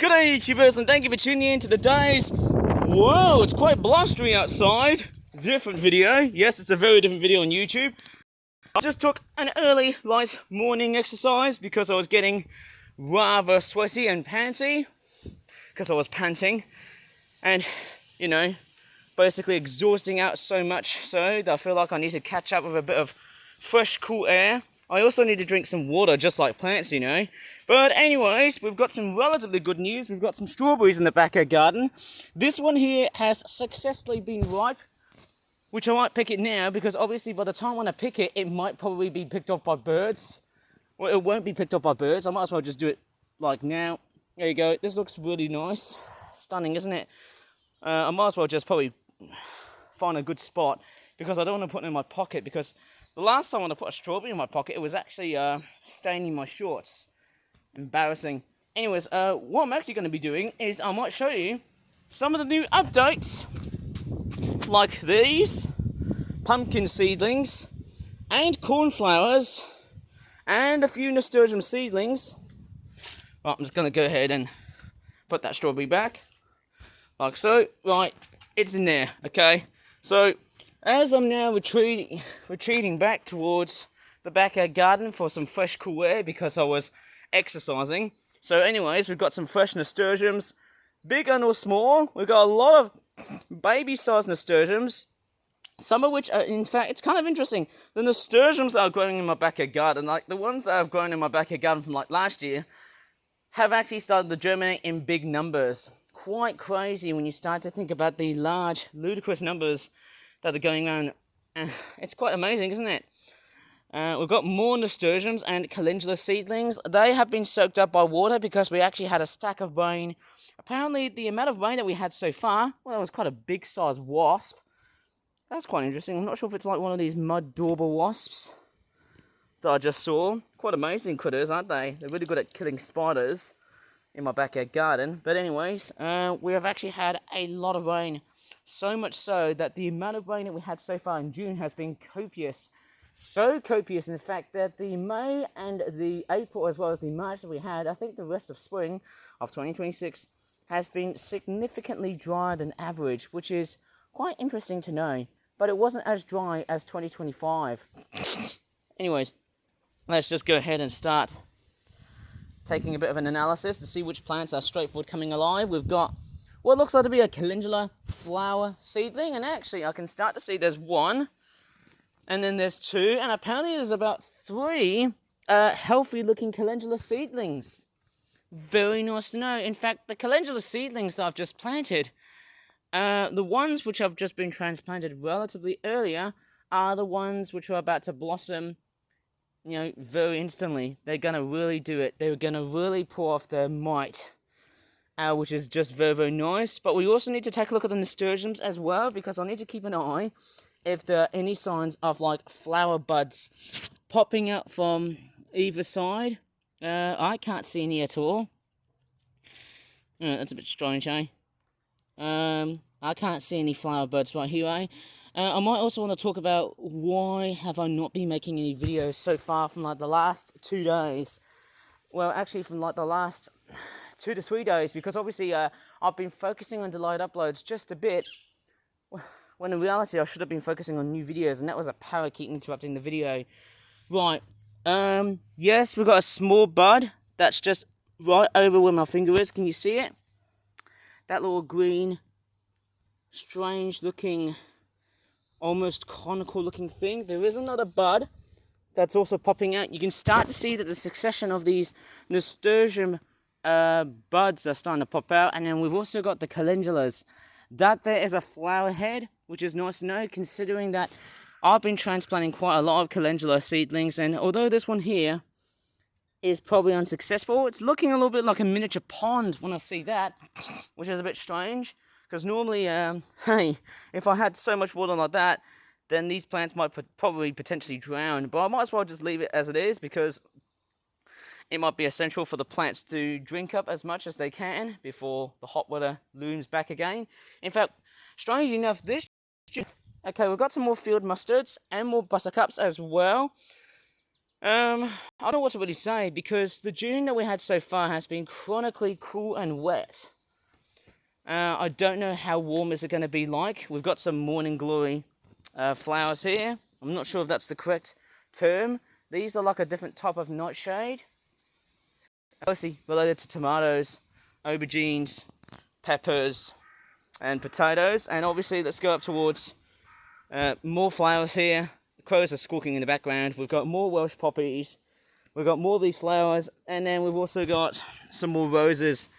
G'day YouTubers, and thank you for tuning in to the days. Whoa, it's quite blustery outside. Different video. Yes, it's a very different video on YouTube. I just took an early light morning exercise because I was getting rather sweaty and panty. Because I was panting. And, you know, basically exhausting out so much so that I feel like I need to catch up with a bit of fresh, cool air. I also need to drink some water, just like plants, you know. But anyways, we've got some relatively good news. We've got some strawberries in the back of our garden. This one here has successfully been ripe, which I might pick it now, because obviously by the time when I pick it, it might probably be picked off by birds. Well, it won't be picked off by birds. I might as well just do it like now. There you go. This looks really nice. Stunning, isn't it? I might as well just probably find a good spot, because I don't want to put it in my pocket, because the last time when I put a strawberry in my pocket, it was actually staining my shorts. Embarrassing. Anyways, what I'm actually going to be doing is I might show you some of the new updates, like these, pumpkin seedlings, and cornflowers, and a few nasturtium seedlings. Right, I'm just going to go ahead and put that strawberry back, like so. Right, it's in there, okay? So, as I'm now retreating back towards the backyard garden for some fresh, cool air because I was exercising. So anyways, we've got some fresh nasturtiums, big and or small. We've got a lot of baby-sized nasturtiums, some of which are, in fact, it's kind of interesting. The nasturtiums that are growing in my backyard garden, like the ones that have grown in my backyard garden from like last year, have actually started to germinate in big numbers. Quite crazy when you start to think about the large, ludicrous numbers that are going around. It's quite amazing, isn't it? We've got more nasturtiums and calendula seedlings. They have been soaked up by water because we actually had a stack of rain. Apparently, the amount of rain that we had so far, well, that was quite a big-sized wasp. That's quite interesting. I'm not sure if it's like one of these mud dauber wasps that I just saw. Quite amazing critters, aren't they? They're really good at killing spiders in my backyard garden. But anyways, we have actually had a lot of rain. So much so that the amount of rain that we had so far in June has been copious. So copious, in fact, that the May and the April, as well as the March that we had, I think the rest of spring of 2026 has been significantly drier than average, which is quite interesting to know. But it wasn't as dry as 2025. Anyways, let's just go ahead and start taking a bit of an analysis to see which plants are straightforward coming alive. We've got what looks like to be a calendula flower seedling, and actually I can start to see there's one, and then there's two, and apparently there's about three healthy looking calendula seedlings. Very nice to know. In fact, the calendula seedlings that I've just planted, the ones which have just been transplanted relatively earlier, are the ones which are about to blossom, you know, very instantly. They're going to really do it. They're going to really pour off their might. Which is just very, very nice. But we also need to take a look at the nasturtiums as well, because I need to keep an eye if there are any signs of like flower buds popping out from either side. I can't see any at all. That's a bit strange, eh? I can't see any flower buds right here, eh? I might also want to talk about why have I not been making any videos so far from like the last 2 days. Well, actually from like the last 2 to 3 days, because obviously I've been focusing on delayed uploads just a bit, when in reality I should have been focusing on new videos, and that was a parakeet interrupting the video. Right, yes, we've got a small bud that's just right over where my finger is. Can you see it? That little green, strange looking, almost conical looking thing. There is another bud that's also popping out. You can start to see that the succession of these nasturtium buds are starting to pop out, and then we've also got the calendulas. That there is a flower head, which is nice to know, considering that I've been transplanting quite a lot of calendula seedlings, and although this one here is probably unsuccessful, it's looking a little bit like a miniature pond when I see that, which is a bit strange, because normally, hey, if I had so much water like that, then these plants might probably potentially drown, but I might as well just leave it as it is, because it might be essential for the plants to drink up as much as they can before the hot weather looms back again. In fact, strangely enough, okay, we've got some more field mustards and more buttercups as well. I don't know what to really say because the June that we had so far has been chronically cool and wet. I don't know how warm is it going to be like. We've got some morning glory flowers here. I'm not sure if that's the correct term. These are like a different type of nightshade. Mostly related to tomatoes, aubergines, peppers, and potatoes. And obviously, let's go up towards more flowers here. The crows are squawking in the background. We've got more Welsh poppies. We've got more of these flowers. And then we've also got some more roses.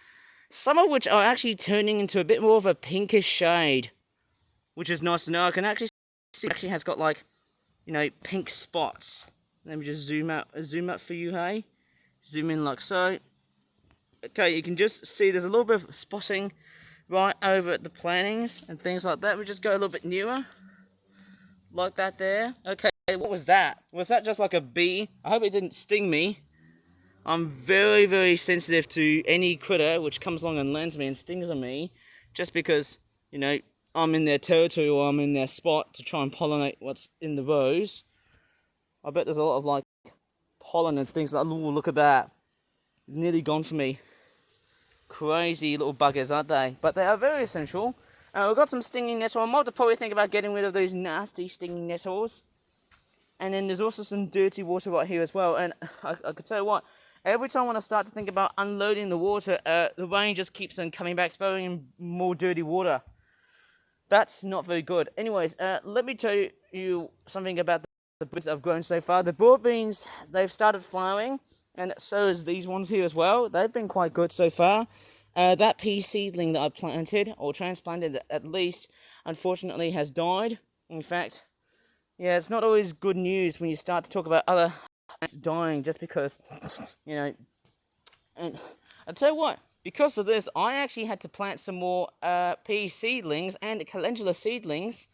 Some of which are actually turning into a bit more of a pinkish shade, which is nice to know. I can actually see it actually has got like, you know, pink spots. Let me just zoom up for you, hey? Zoom in like so. Okay, you can just see there's a little bit of spotting right over at the plantings and things like that. We just go a little bit nearer, like that there. Okay, what was that? Was that just like a bee? I hope it didn't sting me. I'm very, very sensitive to any critter which comes along and lands me and stings on me, just because, you know, I'm in their territory or I'm in their spot to try and pollinate what's in the rose. I bet there's a lot of like pollen and things like, ooh, look at that. Nearly gone for me. Crazy little buggers, aren't they? But they are very essential. We've got some stinging nettles. I might probably think about getting rid of those nasty stinging nettles. And then there's also some dirty water right here as well. And I could tell you what, every time when I start to think about unloading the water, the rain just keeps on coming back, throwing in more dirty water. That's not very good. Anyways, let me tell you something about the beans that I've grown so far. The broad beans, they've started flowering, and so is these ones here as well. They've been quite good so far. That pea seedling that I planted, or transplanted at least, unfortunately has died. In fact, yeah, it's not always good news when you start to talk about other plants dying just because, you know. And I'll tell you what, because of this, I actually had to plant some more pea seedlings and calendula seedlings.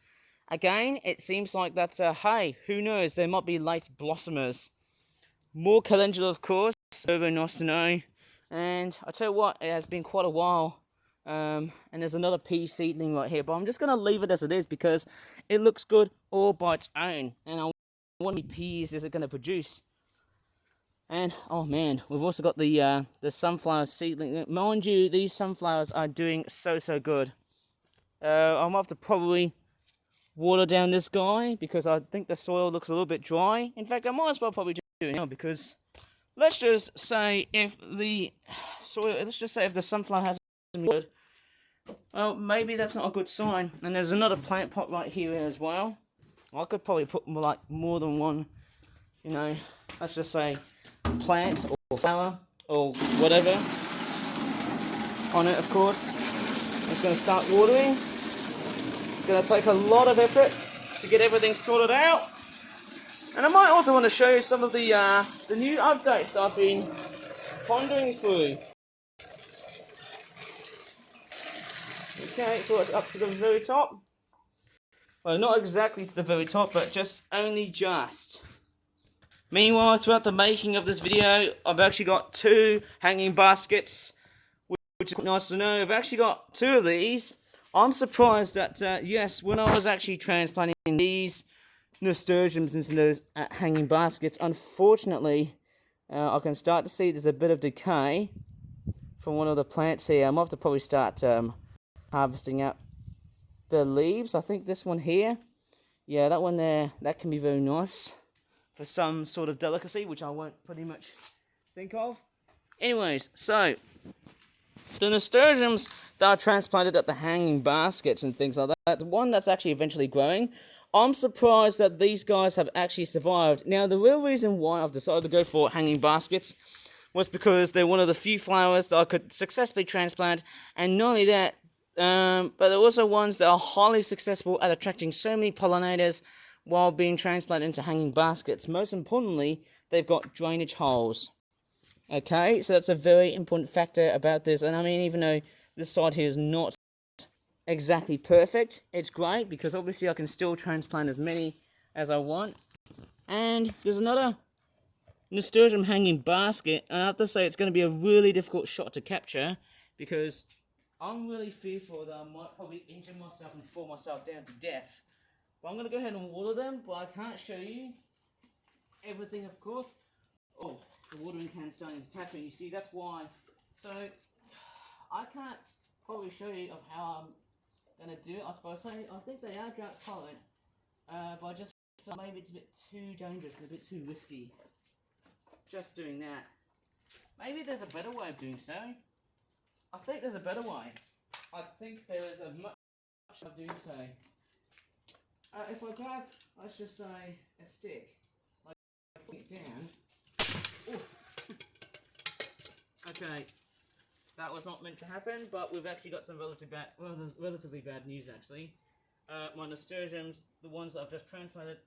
Again, it seems like that's, hey, who knows, there might be late blossomers. More calendula, of course, very nice to know. And I'll tell you what, it has been quite a while. And there's another pea seedling right here, but I'm just going to leave it as it is because it looks good all by its own. And I wonder how many peas is it going to produce. And, oh man, we've also got the sunflower seedling. Mind you, these sunflowers are doing so good. I'm have to probably water down this guy because I think the soil looks a little bit dry. In fact, I might as well probably do it now because let's just say if the sunflower hasn't been watered, well, maybe that's not a good sign. And there's another plant pot right here as well. I could probably put more than one, you know, let's just say plant or flower or whatever on it, of course. I'm just going to start watering. It's going to take a lot of effort to get everything sorted out. And I might also want to show you some of the new updates that I've been pondering through. Okay, so up to the very top. Well, not exactly to the very top, but only just. Meanwhile, throughout the making of this video, I've actually got 2 hanging baskets, which is nice to know. I've actually got 2 of these. I'm surprised that, yes, when I was actually transplanting these nasturtiums into those hanging baskets, unfortunately, I can start to see there's a bit of decay from one of the plants here. I might have to probably start harvesting out the leaves. I think this one here, yeah, that one there, that can be very nice for some sort of delicacy, which I won't pretty much think of. Anyways, so the nasturtiums that are transplanted at the hanging baskets and things like that, the one that's actually eventually growing, I'm surprised that these guys have actually survived. Now, the real reason why I've decided to go for hanging baskets was because they're one of the few flowers that I could successfully transplant, and not only that, but they're also ones that are highly successful at attracting so many pollinators while being transplanted into hanging baskets. Most importantly, they've got drainage holes. Okay, so that's a very important factor about this. And I mean, even though this side here is not exactly perfect, it's great because obviously I can still transplant as many as I want. And there's another nasturtium hanging basket, and I have to say it's going to be a really difficult shot to capture because I'm really fearful that I might probably injure myself and fall myself down to death. But I'm going to go ahead and water them, but I can't show you everything, of course. Oh, the watering can's starting to tap in. You see, that's why. So, I can't probably show you of how I'm going to do it, I suppose. So, I think they are drought tolerant, but I just feel maybe it's a bit too dangerous, a bit too risky. Just doing that. Maybe there's a better way of doing so. I think there's a better way. I think there is a much of doing so. If I grab, let's just say, a stick, like put it down. Ooh. Okay, that was not meant to happen, but we've actually got some relatively bad news actually. My nasturtiums, the ones that I've just transplanted,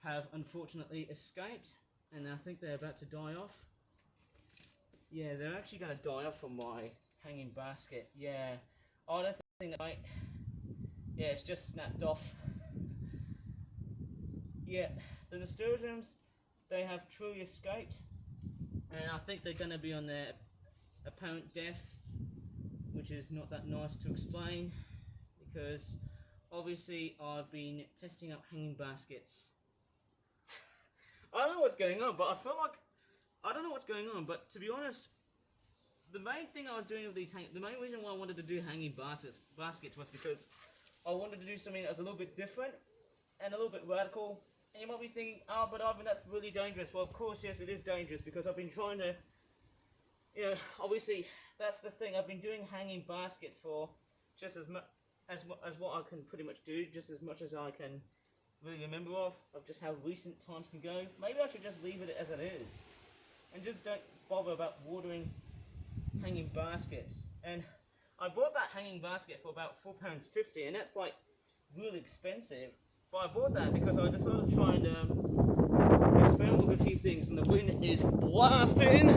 have unfortunately escaped, and I think they're about to die off. Yeah, they're actually going to die off from my hanging basket. Yeah, I don't think that might. Yeah, it's just snapped off. Yeah, the nasturtiums, they have truly escaped, and I think they're going to be on their apparent death, which is not that nice to explain, because obviously I've been testing up hanging baskets. I don't know what's going on, but I feel like I don't know what's going on, but to be honest, the main thing I was doing with these the main reason why I wanted to do hanging baskets was because I wanted to do something that was a little bit different and a little bit radical. And you might be thinking, oh, but Ivan, that's really dangerous. Well, of course, yes, it is dangerous, because I've been trying to, you know, obviously, that's the thing. I've been doing hanging baskets for just as much as what I can pretty much do, just as much as I can really remember of just how recent times can go. Maybe I should just leave it as it is and just don't bother about watering hanging baskets. And I bought that hanging basket for about £4.50, and that's like really expensive. But I bought that because I decided to try and experiment with a few things, and the wind is blasting.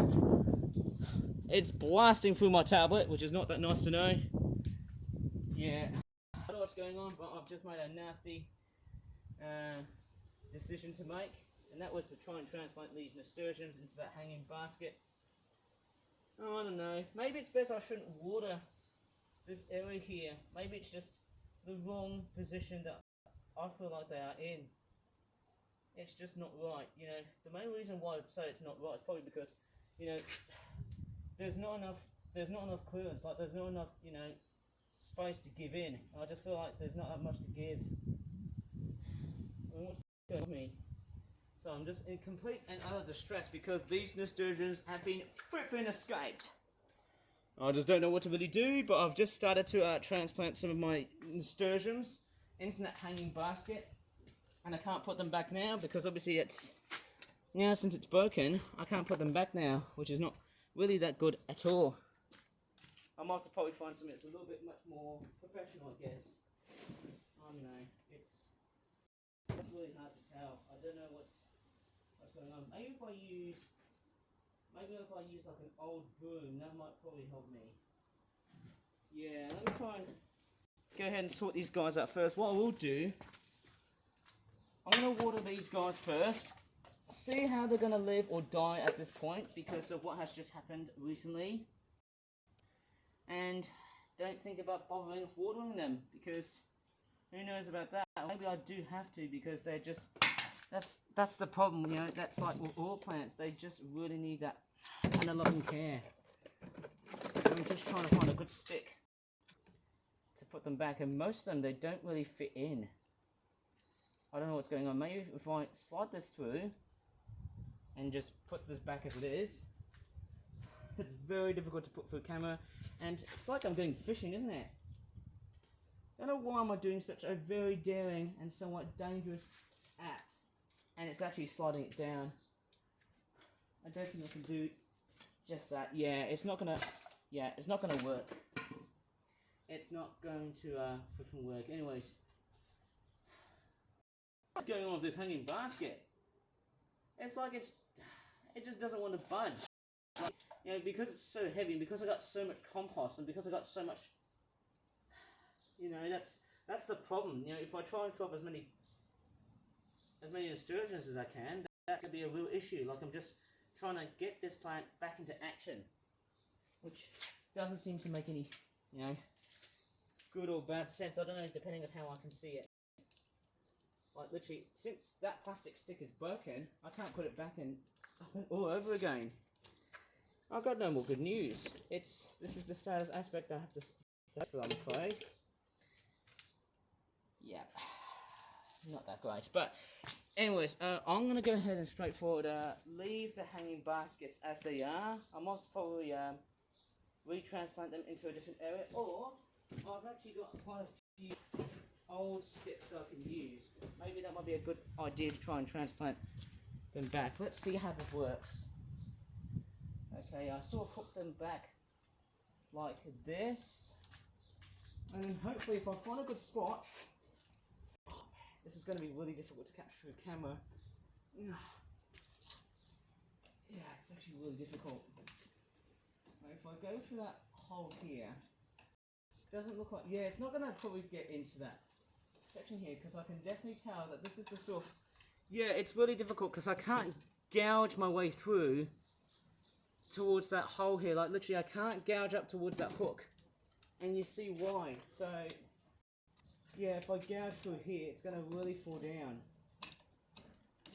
It's blasting through my tablet, which is not that nice to know. Yeah, I don't know what's going on, but I've just made a nasty decision to make, and that was to try and transplant these nasturtiums into that hanging basket. Oh, I don't know. Maybe it's best I shouldn't water this area here. Maybe it's just the wrong position that I feel like they are in. It's just not right. You know, the main reason why I'd say it's not right is probably because, you know, there's not enough clearance. Like, there's not enough, you know, space to give in. And I just feel like there's not that much to give. And what's going on with me? So I'm just in complete and utter distress because these nasturtiums have been flipping escaped. I just don't know what to really do, but I've just started to transplant some of my nasturtiums into that hanging basket, and I can't put them back now because obviously it's, now since it's broken, I can't put them back now, which is not really that good at all. I might have to probably find something that's a little bit much more professional, I guess. I don't know, it's really hard to tell. I don't know what's going on. Maybe if I use like an old broom, that might probably help me. Yeah, let me try and go ahead and sort these guys out first. What I will do, I'm going to water these guys first, see how they're going to live or die at this point because of what has just happened recently. And don't think about bothering with watering them because who knows about that. Maybe I do have to because they're just, that's the problem, you know. That's like with all plants, they just really need that kind of loving care. I'm just trying to find a good stick to put them back, and most of them, they don't really fit in. I don't know what's going on. Maybe if I slide this through and just put this back as it is. It's very difficult to put through camera, and it's like I'm going fishing, isn't it? I don't know why am I doing such a very daring and somewhat dangerous act, and it's actually sliding it down. I don't think I can do just that. Yeah, it's not gonna work. It's not going to freaking work. Anyways, what's going on with this hanging basket? It's like it just doesn't want to budge. Like, you know, because it's so heavy, and because I got so much compost, and because I got so much, you know, that's the problem. You know, if I try and fill up as many nasturtiums as I can, that could be a real issue. Like, I'm just trying to get this plant back into action, which doesn't seem to make any, you know, good or bad sense. I don't know, depending on how I can see it. Like literally, since that plastic stick is broken, I can't put it back in all over again. I've got no more good news. This is the saddest aspect I have to say, I'm afraid. Yeah, not that great. But anyways, I'm gonna go ahead and straightforward leave the hanging baskets as they are. I might probably retransplant them into a different area, or I've actually got quite a few old sticks that I can use. Maybe that might be a good idea to try and transplant them back. Let's see how this works. Okay, I sort of hook them back like this, and then hopefully if I find a good spot, this is going to be really difficult to capture through camera. Yeah, it's actually really difficult. If I go for that hole here, it doesn't look like, yeah, it's not going to probably get into that section here, because I can definitely tell that this is the sort of, yeah, it's really difficult because I can't gouge my way through towards that hole here. Like literally I can't gouge up towards that hook, and you see why. So yeah, if I gouge through here, it's going to really fall down,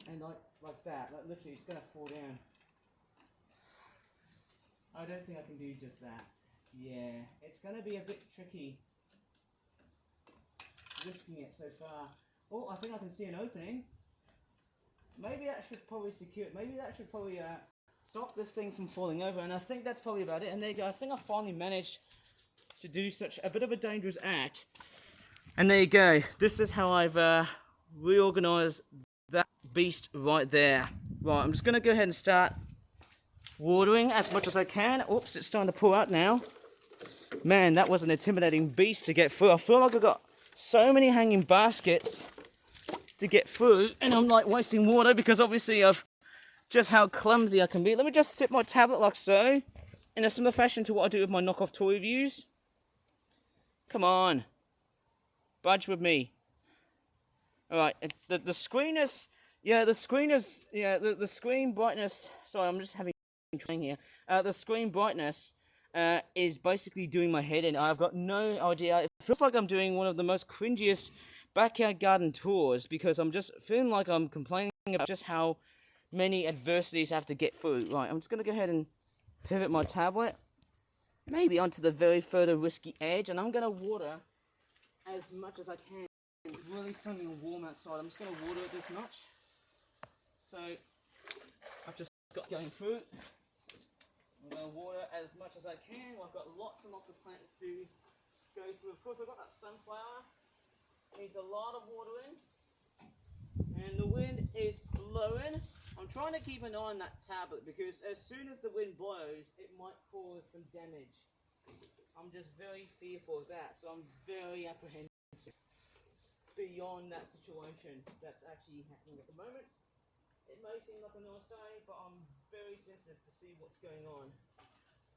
and like that, like literally it's going to fall down. I don't think I can do just that. Yeah, it's going to be a bit tricky risking it so far. Oh, I think I can see an opening. Maybe that should probably secure it. Maybe that should probably stop this thing from falling over, and I think that's probably about it. And there you go. I think I finally managed to do such a bit of a dangerous act. And there you go. This is how I've reorganized that beast right there. Right, I'm just going to go ahead and start watering as much as I can. Oops, it's starting to pour out now. Man, that was an intimidating beast to get through. I feel like I've got so many hanging baskets to get through, and I'm like wasting water because obviously of just how clumsy I can be. Let me just sit my tablet like so, in a similar fashion to what I do with my knockoff toy reviews. Come on, budge with me. Alright, the screen is, yeah, the screen is, yeah, the screen brightness, sorry, I'm just having here. The screen brightness is basically doing my head in. I've got no idea. It feels like I'm doing one of the most cringiest backyard garden tours, because I'm just feeling like I'm complaining about just how many adversities I have to get through. Right, I'm just going to go ahead and pivot my tablet, maybe onto the very further risky edge, and I'm going to water as much as I can. It's really sunny and warm outside. I'm just going to water it this much. So I've just got going through. I'm going to water as much as I can. I've got lots and lots of plants to go through. Of course, I've got that sunflower. Needs a lot of watering. And the wind is blowing. I'm trying to keep an eye on that tablet, because as soon as the wind blows, it might cause some damage. I'm just very fearful of that. So I'm very apprehensive beyond that situation that's actually happening at the moment. It may seem like a nice day, but I'm very sensitive to see what's going on.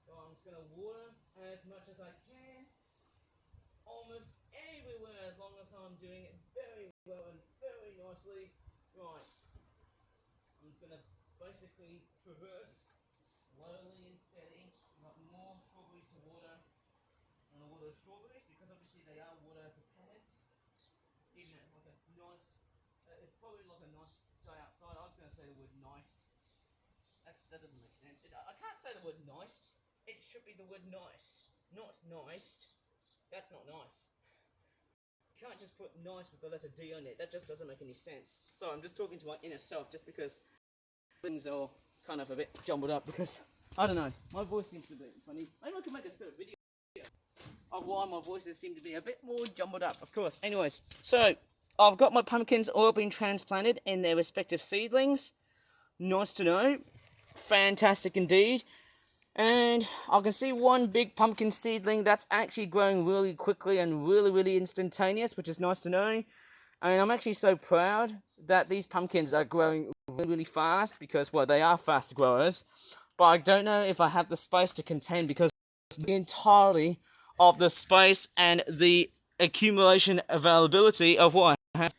So I'm just going to water as much as I can, almost everywhere, as long as I'm doing it very well and very nicely. Right, I'm just going to basically traverse slowly and steady. I've got more strawberries to water. I'm going to water the strawberries because obviously they are water dependent. Even though it's like a nice, it's probably like a nice day outside. I was going to say the word nice. That doesn't make sense. I can't say the word nice. It should be the word nice, not nice. That's not nice. You can't just put nice with the letter D on it. That just doesn't make any sense. So I'm just talking to my inner self, just because things are kind of a bit jumbled up, because, I don't know, my voice seems to be funny. Maybe I can make a sort of video of why my voices seem to be a bit more jumbled up, of course. Anyways, so I've got my pumpkins all been transplanted in their respective seedlings. Nice to know. Fantastic indeed. And I can see one big pumpkin seedling that's actually growing really quickly and really instantaneous, which is nice to know. And I'm actually so proud that these pumpkins are growing really fast, because, well, they are fast growers. But I don't know if I have the space to contain, because the entirety of the space and the accumulation availability of what I have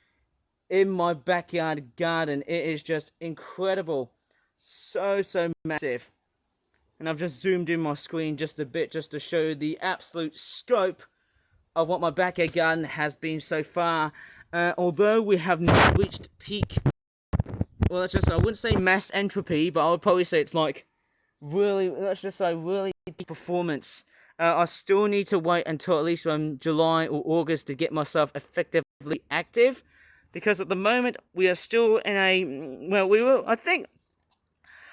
in my backyard garden, it is just incredible. So massive. And I've just zoomed in my screen just a bit, just to show the absolute scope of what my backyard garden has been so far. although we have not reached peak, well, let's just say, I wouldn't say mass entropy, but I would probably say it's like really, let's just say really peak performance. I still need to wait until at least July or August to get myself effectively active, because at the moment we are still in a, well, I think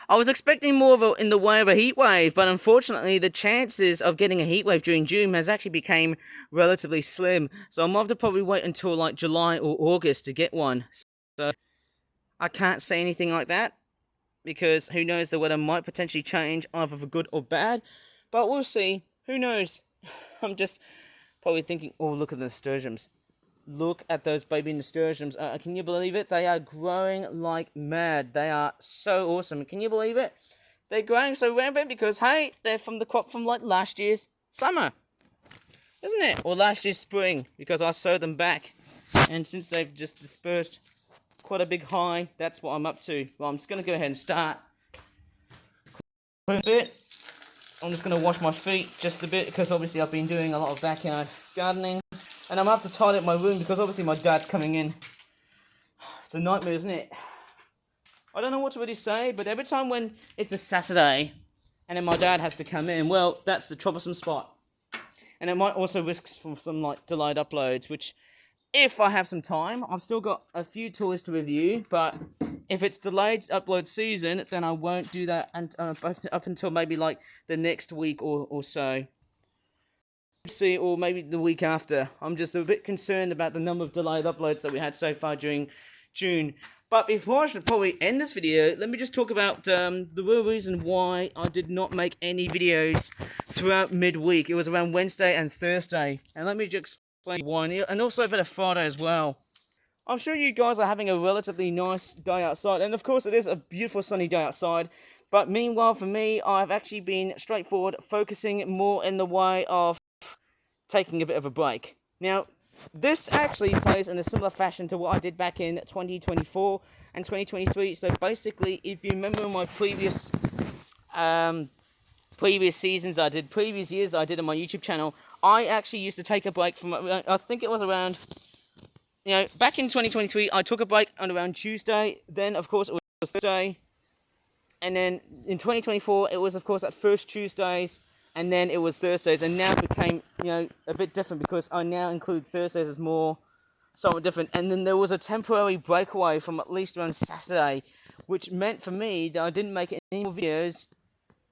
I was expecting more of in the way of a heat wave, but unfortunately the chances of getting a heat wave during June has actually become relatively slim. So I'm going to have to probably wait until like July or August to get one. So I can't say anything like that, because who knows, the weather might potentially change either for good or bad, but we'll see. Who knows? I'm just probably thinking, oh, look at the nasturtiums. Look at those baby nasturtiums. Can you believe it? They are growing like mad. They are so awesome. Can you believe it? They're growing so rampant because, hey, they're from the crop from like last year's summer. Isn't it? Or last year's spring, because I sowed them back. And since they've just dispersed quite a big high, that's what I'm up to. Well, I'm just going to go ahead and start a bit. I'm just going to wash my feet just a bit, because obviously I've been doing a lot of backyard gardening. And I'm going to have to tidy up my room, because obviously my dad's coming in. It's a nightmare, isn't it? I don't know what to really say, but every time when it's a Saturday and then my dad has to come in, well, that's the troublesome spot. And it might also risk for some like delayed uploads, which, if I have some time, I've still got a few toys to review, but if it's delayed upload season, then I won't do that up until maybe like the next week or so. See, or maybe the week after. I'm just a bit concerned about the number of delayed uploads that we had so far during June. But before I should probably end this video, let me just talk about the real reason why I did not make any videos throughout midweek. It was around Wednesday and Thursday, and let me just explain why, and also a bit of Friday as well. I'm sure you guys are having a relatively nice day outside, and of course it is a beautiful sunny day outside. But meanwhile, for me, I've actually been straightforward, focusing more in the way of taking a bit of a break. Now, this actually plays in a similar fashion to what I did back in 2024 and 2023. So basically, if you remember my previous seasons previous years I did on my YouTube channel, I actually used to take a break from, I think it was around, back in 2023, I took a break on around Tuesday, then of course it was Thursday, and then in 2024, it was of course at first Tuesdays, and then it was Thursdays, and now it became, a bit different, because I now include Thursdays as more, somewhat different. And then there was a temporary breakaway from at least around Saturday, which meant for me that I didn't make any more videos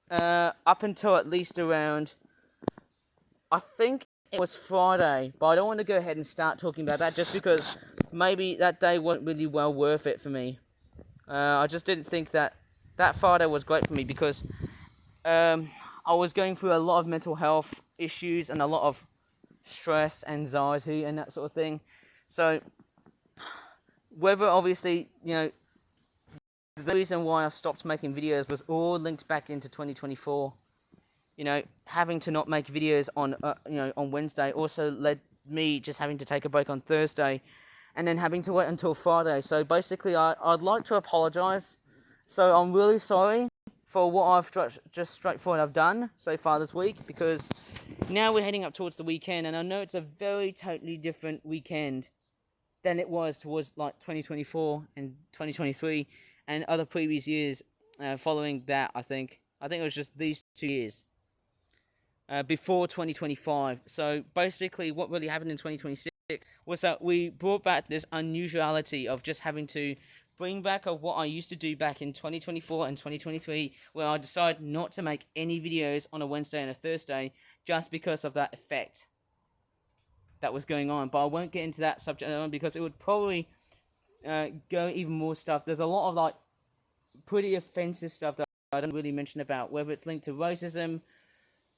up until at least around, I think it was Friday, but I don't want to go ahead and start talking about that, just because maybe that day wasn't really well worth it for me. I just didn't think that Friday was great for me, because I was going through a lot of mental health issues and a lot of stress, anxiety, and that sort of thing. So, whether obviously, the reason why I stopped making videos was all linked back into 2024. Having to not make videos on, on Wednesday also led me just having to take a break on Thursday, and then having to wait until Friday. So basically, I'd like to apologise. So I'm really sorry for what I've just straightforward I've done so far this week, because now we're heading up towards the weekend, and I know it's a very totally different weekend than it was towards like 2024 and 2023 and other previous years following that. I think it was just these 2 years before 2025. So basically what really happened in 2026 was that we brought back this unusuality of just having to bring back of what I used to do back in 2024 and 2023, where I decided not to make any videos on a Wednesday and a Thursday just because of that effect that was going on. But I won't get into that subject because it would probably go even more stuff. There's a lot of like pretty offensive stuff that I don't really mention about, whether it's linked to racism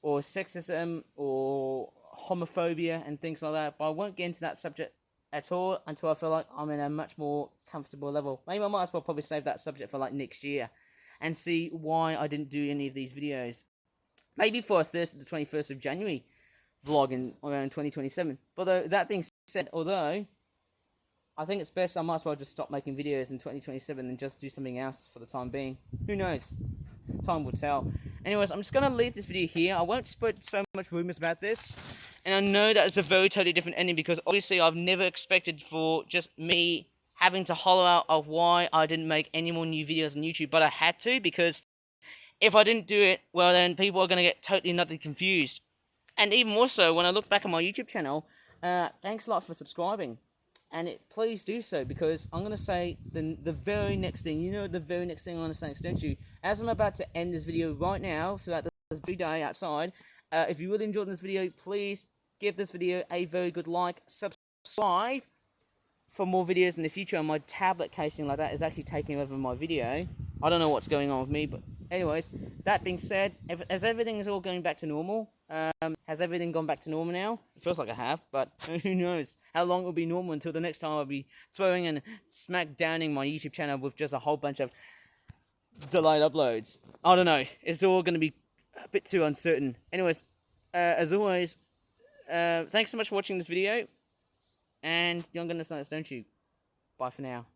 or sexism or homophobia and things like that. But I won't get into that subject at all until I feel like I'm in a much more comfortable level. Maybe I might as well probably save that subject for like next year and see why I didn't do any of these videos. Maybe for a Thursday the 21st of January vlog in around 2027. But that being said, although I think it's best I might as well just stop making videos in 2027 and just do something else for the time being. Who knows? Time will tell. Anyways, I'm just going to leave this video here. I won't spread so much rumors about this, And I know that it's a very totally different ending because obviously I've never expected for just me having to hollow out of why I didn't make any more new videos on YouTube, but I had to because if I didn't do it, well then people are going to get totally and utterly confused. And even more so, when I look back on my YouTube channel, thanks a lot for subscribing. And please do so, because I'm going to say the very next thing, the very next thing I'm going to say next, don't you? As I'm about to end this video right now, throughout this big day outside, if you really enjoyed this video, please give this video a very good like, subscribe for more videos in the future. And my tablet casing like that is actually taking over my video. I don't know what's going on with me, but anyways, that being said, as everything is all going back to normal, has everything gone back to normal now? It feels like I have, but who knows how long it will be normal until the next time I'll be throwing and smack downing my YouTube channel with just a whole bunch of delayed uploads. I don't know. It's all going to be a bit too uncertain. Anyways, as always, thanks so much for watching this video, and you're going to understand, don't you? Bye for now.